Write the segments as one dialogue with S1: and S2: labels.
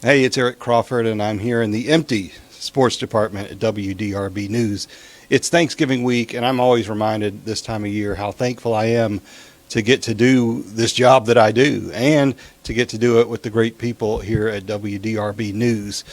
S1: Hey, it's Eric Crawford, and I'm here in the empty sports department at WDRB News. It's Thanksgiving week, and I'm always reminded this time of year how thankful I am to get to do this job that I do and to get to do it with the great people here at WDRB News.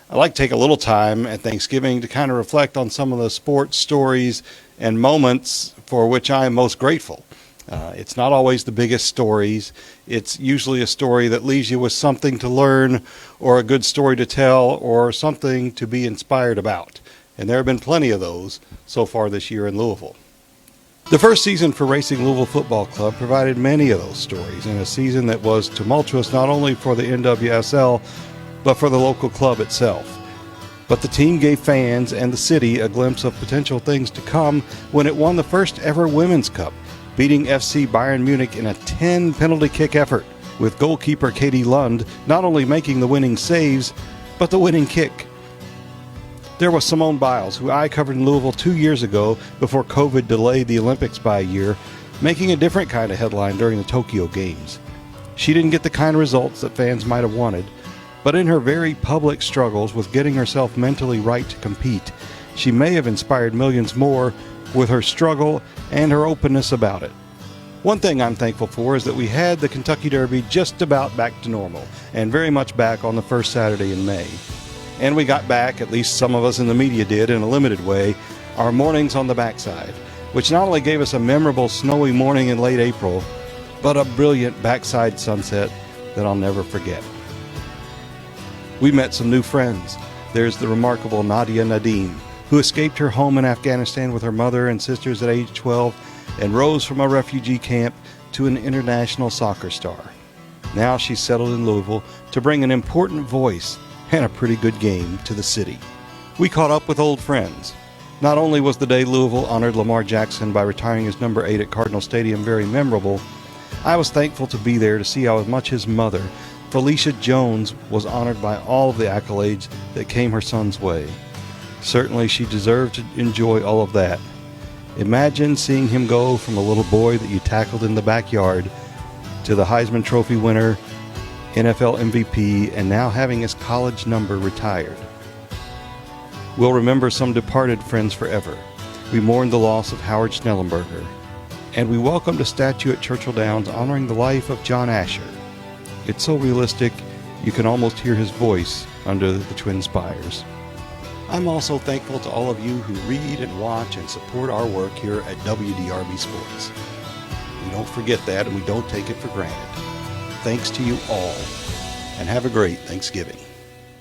S1: I like to take a little time at Thanksgiving to kind of reflect on some of the sports stories and moments for which I am most grateful. It's not always the biggest stories. It's usually a story that leaves you with something to learn or a good story to tell or something to be inspired about. And there have been plenty of those so far this year in Louisville. The first season for Racing Louisville Football Club provided many of those stories in a season that was tumultuous not only for the NWSL, but for the local club itself. But the team gave fans and the city a glimpse of potential things to come when it won the first ever Women's Cup, beating FC Bayern Munich in a 10 penalty kick effort, with goalkeeper Katie Lund not only making the winning saves, but the winning kick. There was Simone Biles, who I covered in Louisville 2 years ago before COVID delayed the Olympics by a year, making a different kind of headline during the Tokyo Games. She didn't get the kind of results that fans might have wanted, but in her very public struggles with getting herself mentally right to compete, she may have inspired millions more with her struggle and her openness about it. One thing I'm thankful for is that we had the Kentucky Derby just about back to normal, and very much back on the first Saturday in May. And we got back, at least some of us in the media did in a limited way, our mornings on the backside, which not only gave us a memorable snowy morning in late April, but a brilliant backside sunset that I'll never forget. We met some new friends. There's the remarkable Nadia Nadim, who escaped her home in Afghanistan with her mother and sisters at age 12 and rose from a refugee camp to an international soccer star. Now she's settled in Louisville to bring an important voice and a pretty good game to the city. We caught up with old friends. Not only was the day Louisville honored Lamar Jackson by retiring his number 8 at Cardinal Stadium very memorable, I was thankful to be there to see how much his mother, Felicia Jones, was honored by all of the accolades that came her son's way. Certainly she deserved to enjoy all of that. Imagine seeing him go from a little boy that you tackled in the backyard to the Heisman Trophy winner, NFL MVP, and now having his college number retired. We'll remember some departed friends forever. We mourned the loss of Howard Schnellenberger, and we welcomed a statue at Churchill Downs honoring the life of John Asher. It's so realistic, you can almost hear his voice under the Twin Spires. I'm also thankful to all of you who read and watch and support our work here at WDRB Sports. We don't forget that, and we don't take it for granted. Thanks to you all, and have a great Thanksgiving.